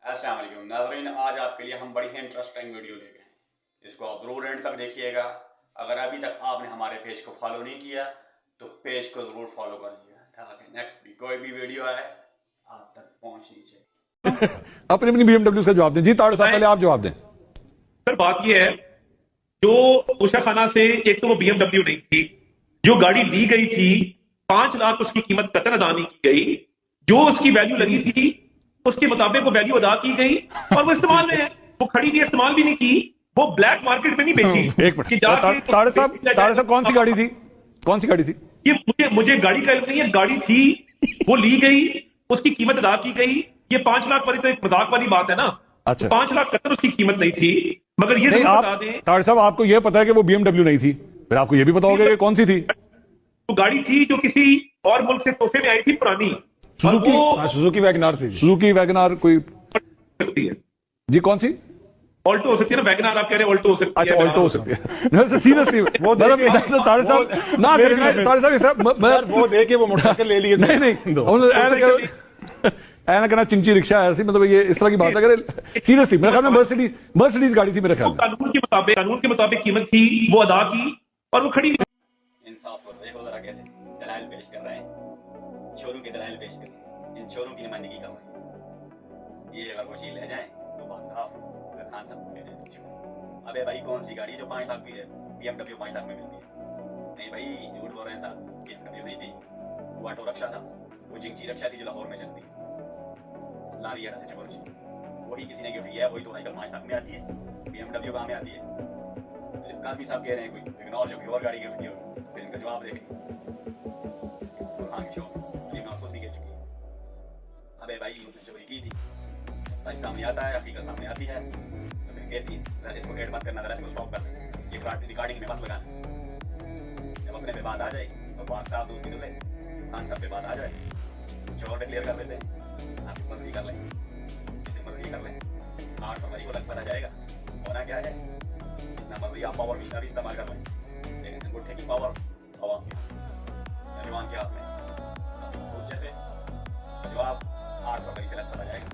अस्सलाम वालेकुम नाज़रीन, आज आपके लिए हम बड़ी ही इंटरेस्टिंग वीडियो लेके आए हैं। इसको आप जरूर एंड तक देखिएगा। अगर अभी तक आपने हमारे पेज को फॉलो नहीं किया तो पेज को जरूर फॉलो कर लिया ताकि नेक्स्ट भी कोई भी वीडियो आए आप तक पहुंचनी चाहिए। अपनी अपनी BMW का जवाब दें। जी ताड़ साहब, पहले आप जवाब दें। सर बात यह है, जो उषा खाना से एक तो वो BMW नहीं थी, जो गाड़ी ली गई थी 5 लाख उसकी कीमत कतन अदा नहीं की गई, जो उसकी वैल्यू लगी थी उसके मुताबिक वो वैल्यू अदा की गई और वो इस्तेमाल में है। वो खड़ी नहीं, इस्तेमाल भी नहीं की, वो ब्लैक मार्केट में नहीं बेची। एक मिनट, ताड़ साहब कौन सी गाड़ी थी? कौन सी गाड़ी थी ये मुझे गाड़ी का इल्म नहीं है। गाड़ी थी, वो ली गई, उसकी कीमत अदा की गई। ये 5 लाख वाली तो एक मजाक वाली बात है ना। अच्छा, 5 लाख कतन उसकी कीमत नहीं थी, मगर ये नहीं, जरूर आप बता दें, ताड़ साहब आपको यह पता है कि वो BMW नहीं थी, फिर आपको ये भी पता होगा कि कौन सी थी। वो गाड़ी थी जो किसी और मुल्क से तोहफे में आई थी, पुरानी। सुजुकी, सुजुकी वैगनार थी। सुजुकी वैगनार कोई सकती है जी, कौन सी? ऑल्टो हो सकती है ना, वैगनार आप कह रहे हैं, ऑल्टो हो सकती है। अच्छा, ऑल्टो हो सकती है। सीरियसली वो ताड़ साहब ना करें, ताड़ साहब सर वो दे के वो मोटरसाइकिल ले लिए थे। नहीं ऐना करना चिमची रिक्शा ऐसी, मतलब ये इस तरह की बात है। सीरियसली मेरे ख्याल में मर्सिडीज गाड़ी थी मेरे ख्याल में। कानून के मुताबिक कीमत थी, वो अदा की और वो खड़ी। इंसाफ को देखो जरा कैसे दलाइल पेश कर रहे हैं, चोरों के दलाइल पेश कर रहे हैं, इन चोरों की नुमाइंदगी कर रहे हैं। ये अगर कोई चीज ले जाए तो बात साफ, अगर खान साहब को ले जाए तो अबे भाई कौन सी गाड़ी जो 5 लाख की है? BMW 5 लाख में मिलती है? नहीं भाई, झूठ बोल रहे हैं साहब, BMW नहीं थी, वो ऑटो रक्षा था, वो जिंची रक्षा थी जो लाहौर में चलती है, लारी अड्डा से चबरची, वही किसी ने गिफ्ट किया, वही तो आजकल 5 लाख में आती है। BMW कहाँ में आती है? तो जब काजमी साहब कह रहे हैं कोई लेकिन और जो कोई और गाड़ी गिफ्ट की होगी तो फिर इनका जवाब देखें। सुल्तान की शो ये मैं खुद भी कह चुकी हूँ। अबे भाई उसने चोरी की थी, सच सामने आता है, हकीकत सामने आती है तो फिर कहती है इसको एड मत करना, इसको स्टॉप कर, ये रिकॉर्डिंग में मत लगाना। जब अपने पे बात आ जाए तो बात साहब दूध की दुले, खान साहब पे बात आ जाए कुछ और क्लियर कर देते हैं। आप मर्जी कर लें, जिसे मर्जी कर लें, 8 फरवरी को लग पता जाएगा होना क्या है। इतना मर्जी आप पावर मिशनरी इस्तेमाल कर लें, लेकिन अंगूठे की पावर अवाम के हाथ में, उस जैसे उसका जवाब 8 फरवरी से लग पता जाएगा।